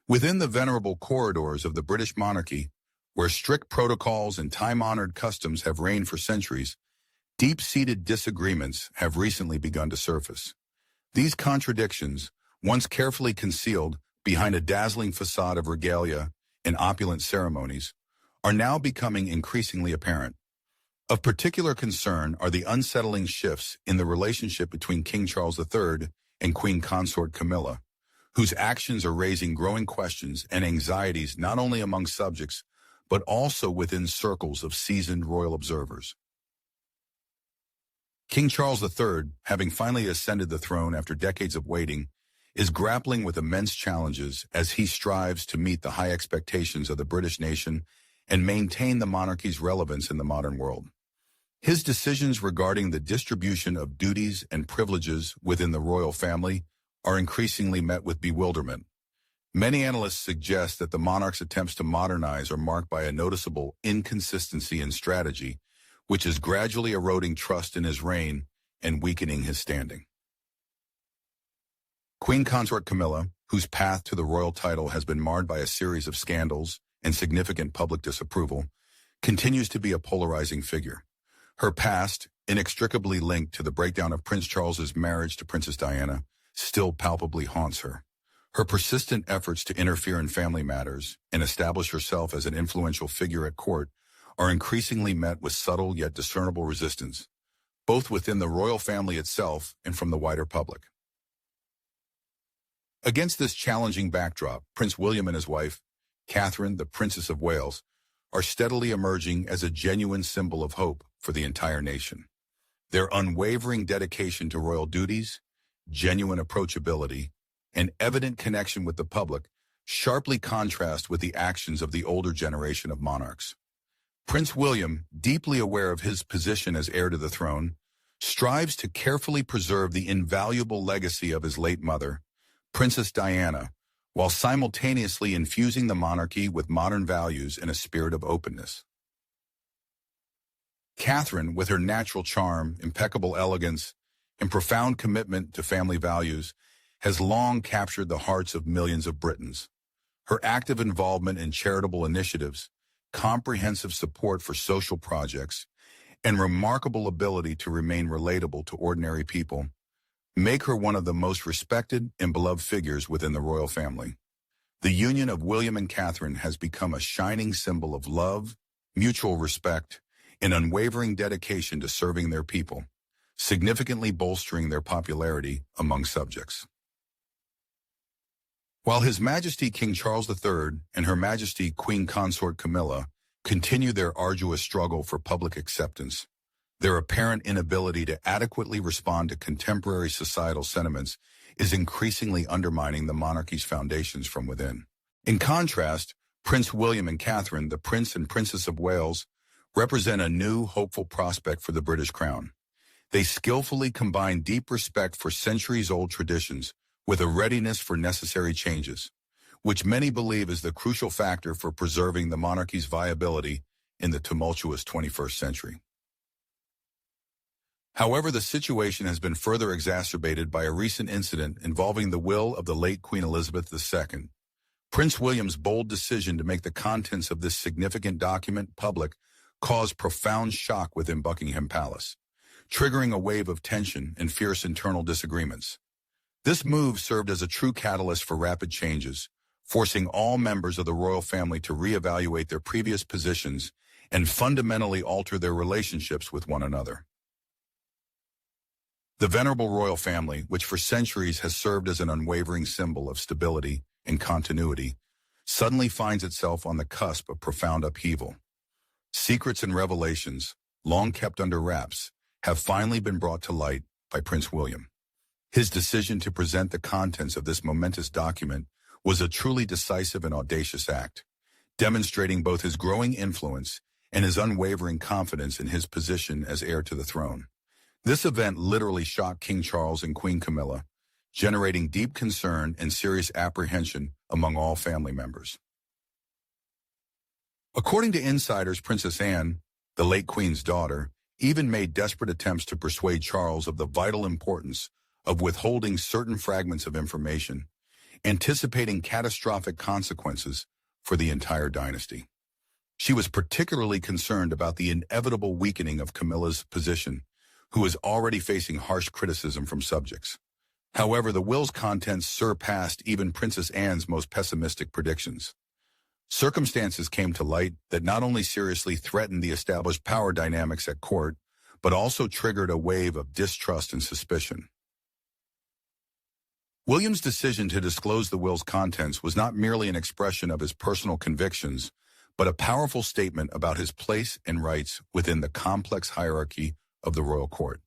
Within the venerable corridors of the British monarchy, where strict protocols and time-honored customs have reigned for centuries, deep-seated disagreements have recently begun to surface. These contradictions, once carefully concealed behind a dazzling facade of regalia and opulent ceremonies, are now becoming increasingly apparent. Of particular concern are the unsettling shifts in the relationship between King Charles III and Queen Consort Camilla, whose actions are raising growing questions and anxieties not only among subjects, but also within circles of seasoned royal observers. King Charles III, having finally ascended the throne after decades of waiting, is grappling with immense challenges as he strives to meet the high expectations of the British nation and maintain the monarchy's relevance in the modern world. His decisions regarding the distribution of duties and privileges within the royal family are increasingly met with bewilderment. Many analysts suggest that the monarch's attempts to modernize are marked by a noticeable inconsistency in strategy, which is gradually eroding trust in his reign and weakening his standing. Queen Consort Camilla, whose path to the royal title has been marred by a series of scandals and significant public disapproval, continues to be a polarizing figure. Her past, inextricably linked to the breakdown of Prince Charles's marriage to Princess Diana, still palpably haunts her. Her persistent efforts to interfere in family matters and establish herself as an influential figure at court are increasingly met with subtle yet discernible resistance, both within the royal family itself and from the wider public. Against this challenging backdrop, Prince William and his wife, Catherine, the Princess of Wales, are steadily emerging as a genuine symbol of hope for the entire nation. Their unwavering dedication to royal duties, genuine approachability, and evident connection with the public sharply contrast with the actions of the older generation of monarchs. Prince William, deeply aware of his position as heir to the throne, strives to carefully preserve the invaluable legacy of his late mother, Princess Diana, while simultaneously infusing the monarchy with modern values and a spirit of openness. Catherine, with her natural charm, impeccable elegance, and profound commitment to family values, has long captured the hearts of millions of Britons. Her active involvement in charitable initiatives, comprehensive support for social projects, and remarkable ability to remain relatable to ordinary people make her one of the most respected and beloved figures within the royal family. The union of William and Catherine has become a shining symbol of love, mutual respect, and unwavering dedication to serving their people, significantly bolstering their popularity among subjects. While His Majesty King Charles III and Her Majesty Queen Consort Camilla continue their arduous struggle for public acceptance, their apparent inability to adequately respond to contemporary societal sentiments is increasingly undermining the monarchy's foundations from within. In contrast, Prince William and Catherine, the Prince and Princess of Wales, represent a new, hopeful prospect for the British crown. They skillfully combine deep respect for centuries-old traditions with a readiness for necessary changes, which many believe is the crucial factor for preserving the monarchy's viability in the tumultuous 21st century. However, the situation has been further exacerbated by a recent incident involving the will of the late Queen Elizabeth II. Prince William's bold decision to make the contents of this significant document public caused profound shock within Buckingham Palace, triggering a wave of tension and fierce internal disagreements. This move served as a true catalyst for rapid changes, forcing all members of the royal family to reevaluate their previous positions and fundamentally alter their relationships with one another. The venerable royal family, which for centuries has served as an unwavering symbol of stability and continuity, suddenly finds itself on the cusp of profound upheaval. Secrets and revelations, long kept under wraps, have finally been brought to light by Prince William. His decision to present the contents of this momentous document was a truly decisive and audacious act, demonstrating both his growing influence and his unwavering confidence in his position as heir to the throne. This event literally shocked King Charles and Queen Camilla, generating deep concern and serious apprehension among all family members. According to insiders, Princess Anne, the late Queen's daughter, even made desperate attempts to persuade Charles of the vital importance of withholding certain fragments of information, anticipating catastrophic consequences for the entire dynasty. She was particularly concerned about the inevitable weakening of Camilla's position, who was already facing harsh criticism from subjects. However, the will's contents surpassed even Princess Anne's most pessimistic predictions. Circumstances came to light that not only seriously threatened the established power dynamics at court, but also triggered a wave of distrust and suspicion. William's decision to disclose the will's contents was not merely an expression of his personal convictions, but a powerful statement about his place and rights within the complex hierarchy of the royal court.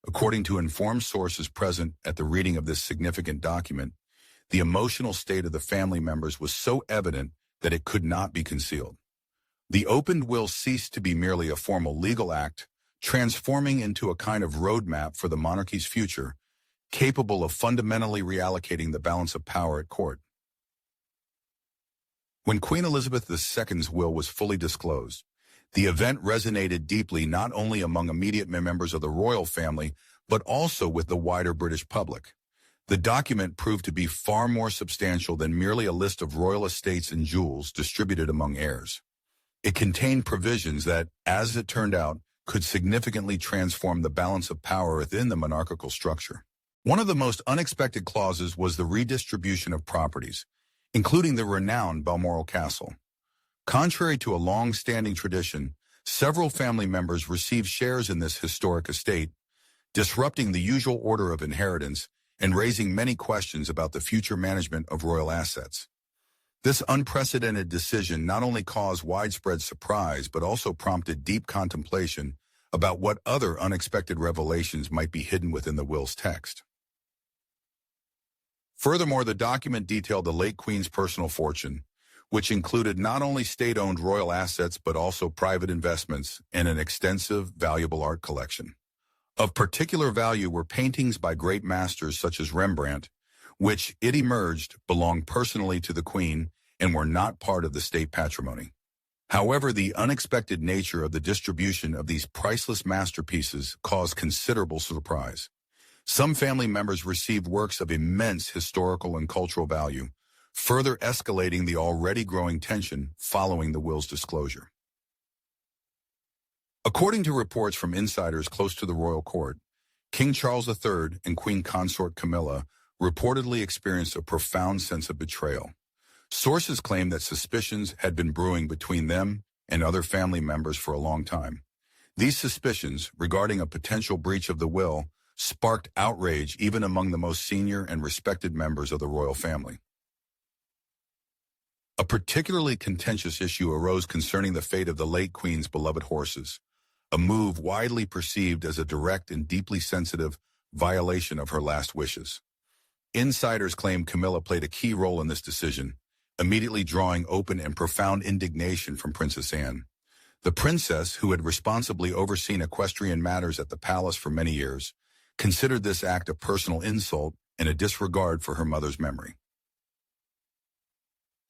According to informed sources present at the reading of this significant document, the emotional state of the family members was so evident that it could not be concealed. The opened will ceased to be merely a formal legal act, transforming into a kind of roadmap for the monarchy's future, capable of fundamentally reallocating the balance of power at court. When Queen Elizabeth II's will was fully disclosed, the event resonated deeply not only among immediate members of the royal family, but also with the wider British public. The document proved to be far more substantial than merely a list of royal estates and jewels distributed among heirs. It contained provisions that, as it turned out, could significantly transform the balance of power within the monarchical structure. One of the most unexpected clauses was the redistribution of properties, including the renowned Balmoral Castle. Contrary to a long-standing tradition, several family members received shares in this historic estate, disrupting the usual order of inheritance and raising many questions about the future management of royal assets. This unprecedented decision not only caused widespread surprise but also prompted deep contemplation about what other unexpected revelations might be hidden within the will's text. Furthermore, the document detailed the late Queen's personal fortune, which included not only state-owned royal assets but also private investments and an extensive, valuable art collection. Of particular value were paintings by great masters such as Rembrandt, which, it emerged, belonged personally to the Queen and were not part of the state patrimony. However, the unexpected nature of the distribution of these priceless masterpieces caused considerable surprise. Some family members received works of immense historical and cultural value, further escalating the already growing tension following the will's disclosure. According to reports from insiders close to the royal court, King Charles III and Queen Consort Camilla reportedly experienced a profound sense of betrayal. Sources claim that suspicions had been brewing between them and other family members for a long time. These suspicions regarding a potential breach of the will sparked outrage even among the most senior and respected members of the royal family. A particularly contentious issue arose concerning the fate of the late Queen's beloved horses, a move widely perceived as a direct and deeply sensitive violation of her last wishes. Insiders claim Camilla played a key role in this decision, immediately drawing open and profound indignation from Princess Anne. The princess, who had responsibly overseen equestrian matters at the palace for many years, considered this act a personal insult and a disregard for her mother's memory.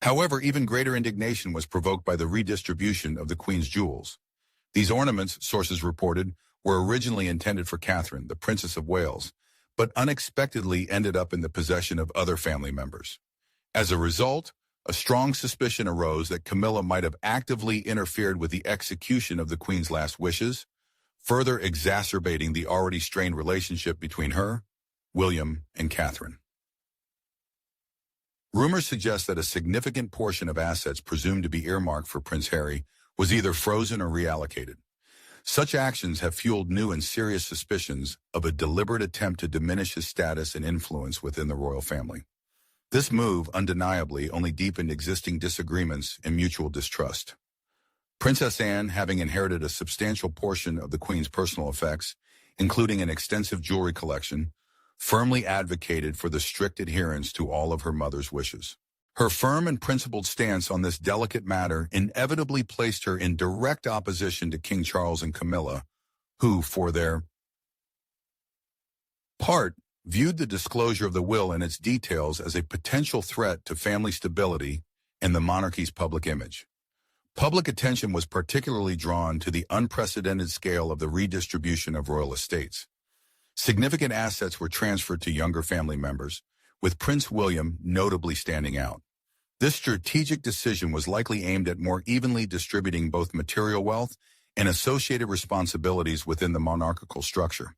However, even greater indignation was provoked by the redistribution of the Queen's jewels. These ornaments, sources reported, were originally intended for Catherine, the Princess of Wales, but unexpectedly ended up in the possession of other family members. As a result, a strong suspicion arose that Camilla might have actively interfered with the execution of the Queen's last wishes, further exacerbating the already strained relationship between her, William, and Catherine. Rumors suggest that a significant portion of assets presumed to be earmarked for Prince Harry was either frozen or reallocated. Such actions have fueled new and serious suspicions of a deliberate attempt to diminish his status and influence within the royal family. This move undeniably only deepened existing disagreements and mutual distrust. Princess Anne, having inherited a substantial portion of the Queen's personal effects, including an extensive jewelry collection, firmly advocated for the strict adherence to all of her mother's wishes. Her firm and principled stance on this delicate matter inevitably placed her in direct opposition to King Charles and Camilla, who, for their part, viewed the disclosure of the will and its details as a potential threat to family stability and the monarchy's public image. Public attention was particularly drawn to the unprecedented scale of the redistribution of royal estates. Significant assets were transferred to younger family members, with Prince William notably standing out. This strategic decision was likely aimed at more evenly distributing both material wealth and associated responsibilities within the monarchical structure.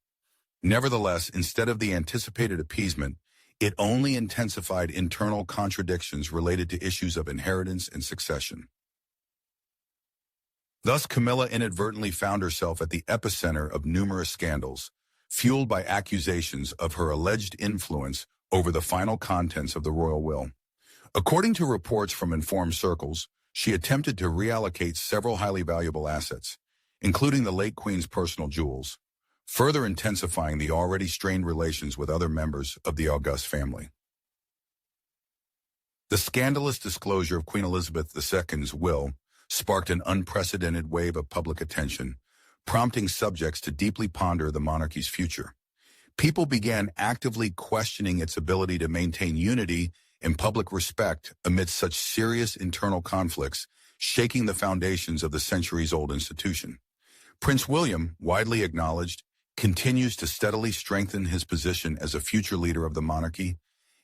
Nevertheless, instead of the anticipated appeasement, it only intensified internal contradictions related to issues of inheritance and succession. Thus, Camilla inadvertently found herself at the epicenter of numerous scandals, fueled by accusations of her alleged influence over the final contents of the royal will. According to reports from informed circles, she attempted to reallocate several highly valuable assets, including the late Queen's personal jewels, further intensifying the already strained relations with other members of the august family. The scandalous disclosure of Queen Elizabeth II's will sparked an unprecedented wave of public attention, prompting subjects to deeply ponder the monarchy's future. People began actively questioning its ability to maintain unity and public respect amidst such serious internal conflicts, shaking the foundations of the centuries-old institution. Prince William, widely acknowledged, continues to steadily strengthen his position as a future leader of the monarchy,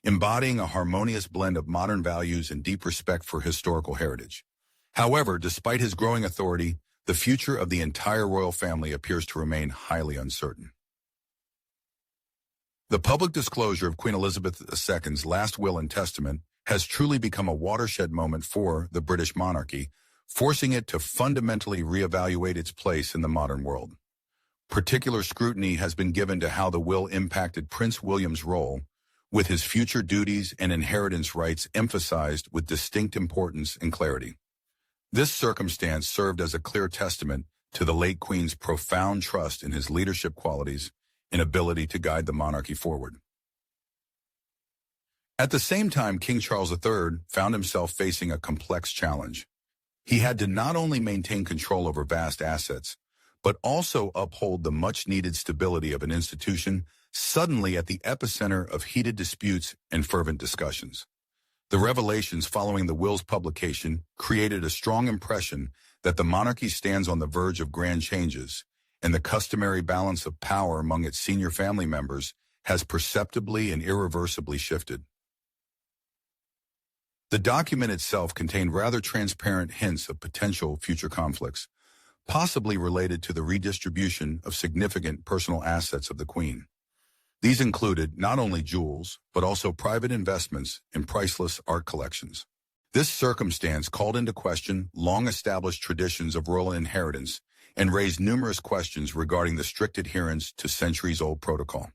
embodying a harmonious blend of modern values and deep respect for historical heritage. However, despite his growing authority, the future of the entire royal family appears to remain highly uncertain. The public disclosure of Queen Elizabeth II's last will and testament has truly become a watershed moment for the British monarchy, forcing it to fundamentally reevaluate its place in the modern world. Particular scrutiny has been given to how the will impacted Prince William's role, with his future duties and inheritance rights emphasized with distinct importance and clarity. This circumstance served as a clear testament to the late Queen's profound trust in his leadership qualities and ability to guide the monarchy forward. At the same time, King Charles III found himself facing a complex challenge. He had to not only maintain control over vast assets, but also uphold the much-needed stability of an institution suddenly at the epicenter of heated disputes and fervent discussions. The revelations following the will's publication created a strong impression that the monarchy stands on the verge of grand changes, and the customary balance of power among its senior family members has perceptibly and irreversibly shifted. The document itself contained rather transparent hints of potential future conflicts, possibly related to the redistribution of significant personal assets of the Queen. These included not only jewels, but also private investments in priceless art collections. This circumstance called into question long-established traditions of royal inheritance and raised numerous questions regarding the strict adherence to centuries-old protocol.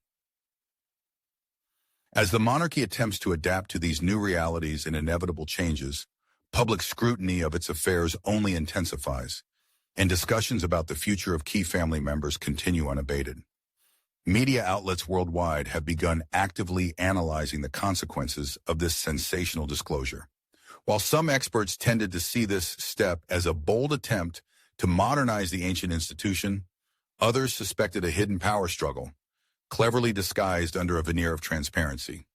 As the monarchy attempts to adapt to these new realities and inevitable changes, public scrutiny of its affairs only intensifies, and discussions about the future of key family members continue unabated. Media outlets worldwide have begun actively analyzing the consequences of this sensational disclosure. While some experts tended to see this step as a bold attempt to modernize the ancient institution, others suspected a hidden power struggle, cleverly disguised under a veneer of transparency.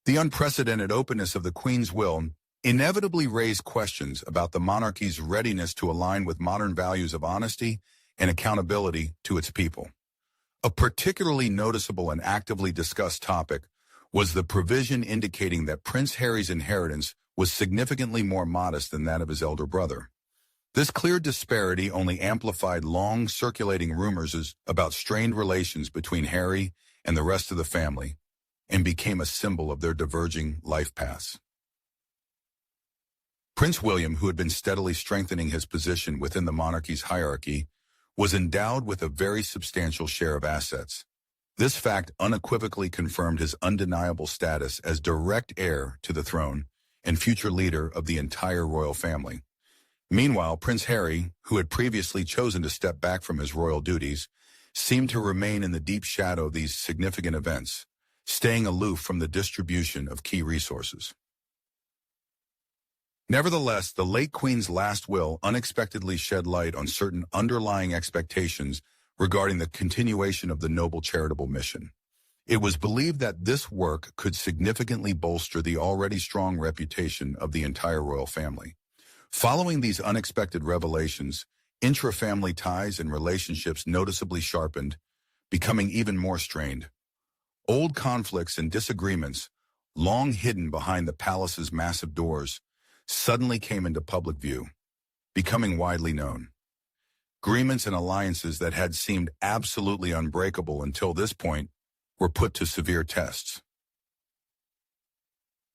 The unprecedented openness of the Queen's will inevitably raised questions about the monarchy's readiness to align with modern values of honesty and accountability to its people. A particularly noticeable and actively discussed topic was the provision indicating that Prince Harry's inheritance was significantly more modest than that of his elder brother. This clear disparity only amplified long-circulating rumors about strained relations between Harry and the rest of the family, and became a symbol of their diverging life paths. Prince William, who had been steadily strengthening his position within the monarchy's hierarchy, was endowed with a very substantial share of assets. This fact unequivocally confirmed his undeniable status as direct heir to the throne and future leader of the entire royal family. Meanwhile, Prince Harry, who had previously chosen to step back from his royal duties, seemed to remain in the deep shadow of these significant events, staying aloof from the distribution of key resources. Nevertheless, the late Queen's last will unexpectedly shed light on certain underlying expectations regarding the continuation of the noble charitable mission. It was believed that this work could significantly bolster the already strong reputation of the entire royal family. Following these unexpected revelations, intra-family ties and relationships noticeably sharpened, becoming even more strained. Old conflicts and disagreements, long hidden behind the palace's massive doors, suddenly came into public view, becoming widely known. Agreements and alliances that had seemed absolutely unbreakable until this point were put to severe tests.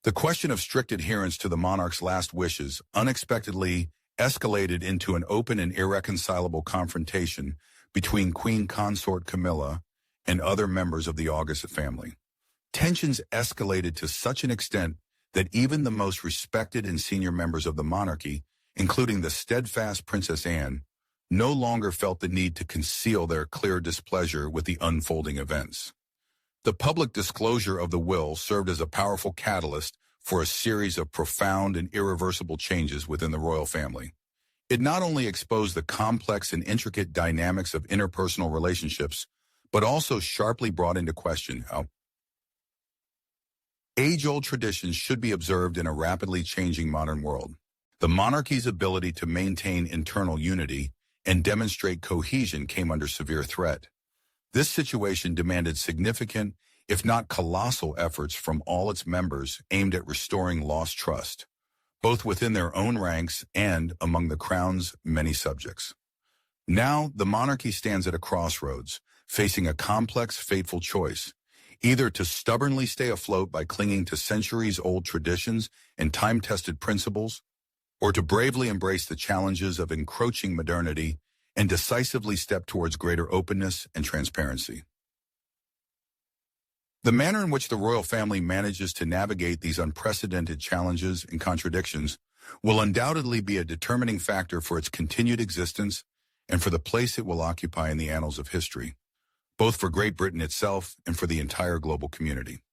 The question of strict adherence to the monarch's last wishes unexpectedly escalated into an open and irreconcilable confrontation between Queen Consort Camilla and other members of the August family. Tensions escalated to such an extent that even the most respected and senior members of the monarchy, including the steadfast Princess Anne, no longer felt the need to conceal their clear displeasure with the unfolding events. The public disclosure of the will served as a powerful catalyst for a series of profound and irreversible changes within the royal family. It not only exposed the complex and intricate dynamics of interpersonal relationships, but also sharply brought into question how age-old traditions should be observed in a rapidly changing modern world. The monarchy's ability to maintain internal unity and demonstrate cohesion came under severe threat. This situation demanded significant, if not colossal, efforts from all its members aimed at restoring lost trust, both within their own ranks and among the crown's many subjects. Now, the monarchy stands at a crossroads, facing a complex, fateful choice, either to stubbornly stay afloat by clinging to centuries-old traditions and time-tested principles, or to bravely embrace the challenges of encroaching modernity and decisively step towards greater openness and transparency. The manner in which the royal family manages to navigate these unprecedented challenges and contradictions will undoubtedly be a determining factor for its continued existence and for the place it will occupy in the annals of history, both for Great Britain itself and for the entire global community.